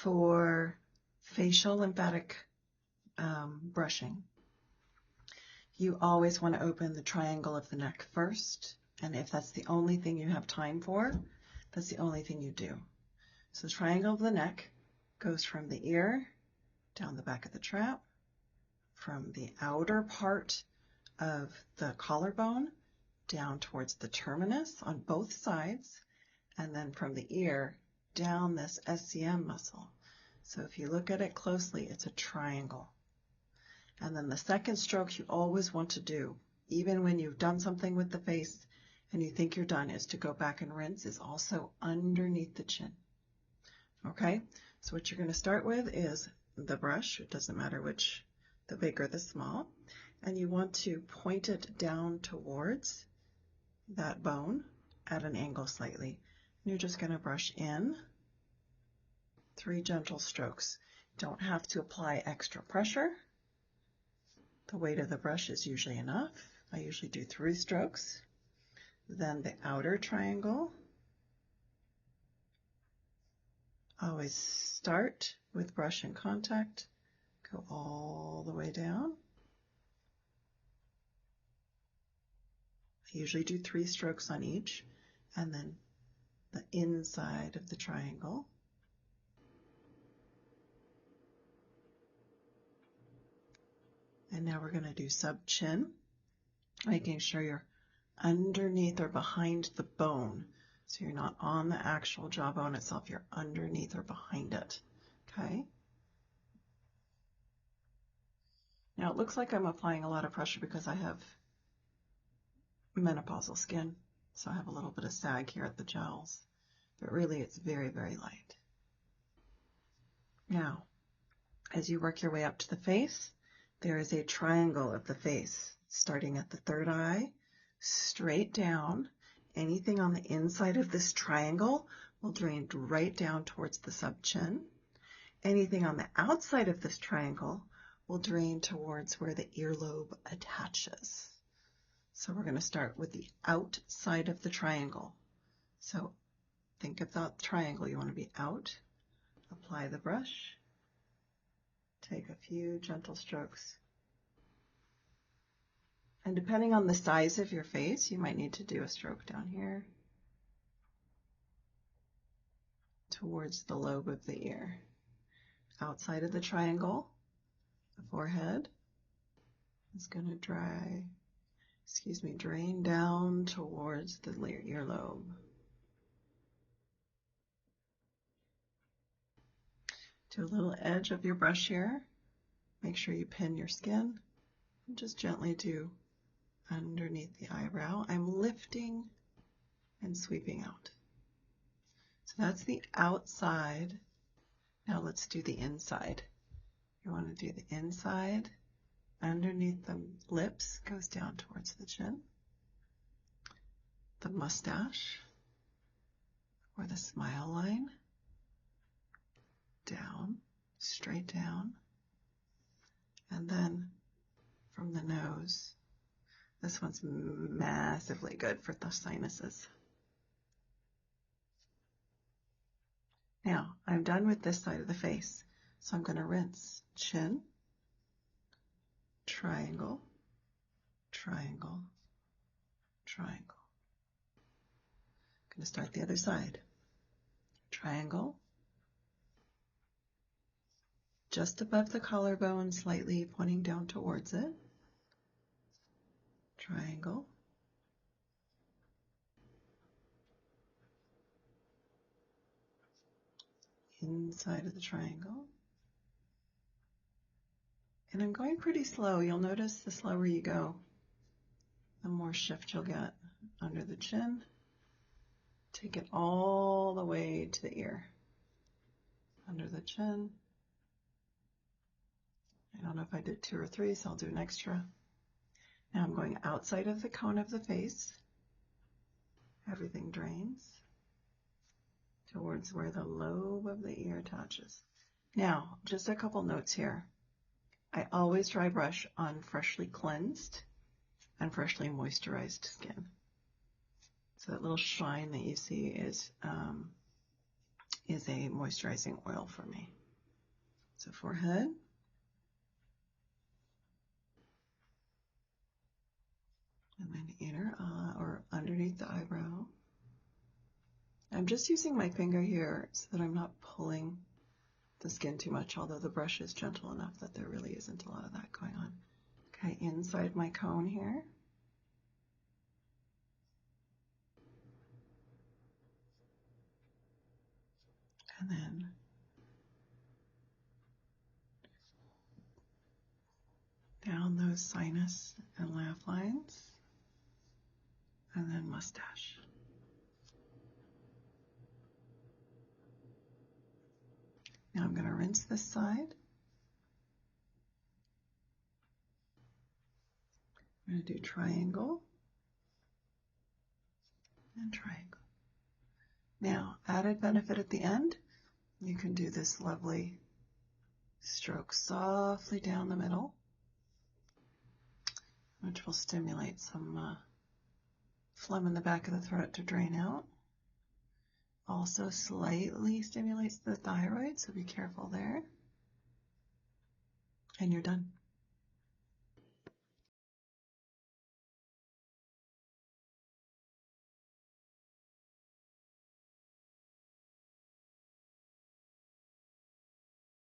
For facial lymphatic brushing, you always want to open the triangle of the neck first, and if that's the only thing you have time for, that's the only thing you do. So the triangle of the neck goes from the ear down the back of the trap, from the outer part of the collarbone down towards the terminus on both sides, and then from the ear down this SCM muscle. So if you look at it closely, it's a triangle. And then the second stroke you always want to do, even when you've done something with the face and you think you're done, is to go back and rinse, is also underneath the chin. Okay, so what you're going to start with is the brush. It doesn't matter which, the big or the small, and you want to point it down towards that bone at an angle slightly. And you're just going to brush in 3 gentle strokes. Don't have to apply extra pressure. The weight of the brush is usually enough. I usually do 3 strokes. Then the outer triangle. Always start with brush in contact, go all the way down. I usually do 3 strokes on each, and then the inside of the triangle. And now we're going to do sub-chin, making sure you're underneath or behind the bone. So you're not on the actual jawbone itself, you're underneath or behind it. Okay? Now it looks like I'm applying a lot of pressure because I have menopausal skin, so I have a little bit of sag here at the jowls, but really it's very, very light. Now, as you work your way up to the face, there is a triangle of the face, starting at the third eye, straight down. Anything on the inside of this triangle will drain right down towards the sub-chin. Anything on the outside of this triangle will drain towards where the earlobe attaches. So we're going to start with the outside of the triangle. So think of that triangle. You want to be out. Apply the brush. Take a few gentle strokes. And depending on the size of your face, you might need to do a stroke down here towards the lobe of the ear. Outside of the triangle, the forehead is going to drain down towards the earlobe. Do a little edge of your brush here. Make sure you pin your skin. And just gently do underneath the eyebrow. I'm lifting and sweeping out. So that's the outside. Now let's do the inside. You want to do the inside. Underneath the lips goes down towards the chin. The mustache or the smile line. Down, straight down. And then from the nose, this one's massively good for the sinuses. Now, I'm done with this side of the face, so I'm going to rinse. Chin, triangle, triangle, triangle. I'm going to start the other side. Triangle, just above the collarbone, slightly pointing down towards it. Triangle. Inside of the triangle. And I'm going pretty slow. You'll notice the slower you go, the more shift you'll get under the chin. Take it all the way to the ear. Under the chin. I don't know if I did 2 or 3, so I'll do an extra. Now I'm going outside of the cone of the face. Everything drains towards where the lobe of the ear touches. Now, just a couple notes here. I always dry brush on freshly cleansed and freshly moisturized skin. So that little shine that you see is is a moisturizing oil for me. So forehead. And then inner eye, or underneath the eyebrow. I'm just using my finger here so that I'm not pulling the skin too much, although the brush is gentle enough that there really isn't a lot of that going on. Okay, inside my cone here. And then down those sinus and laugh lines. And then mustache. Now I'm going to rinse this side. I'm going to do triangle and triangle. Now, added benefit at the end, you can do this lovely stroke softly down the middle, which will stimulate some phlegm in the back of the throat to drain out. Also slightly stimulates the thyroid, so be careful there. And you're done.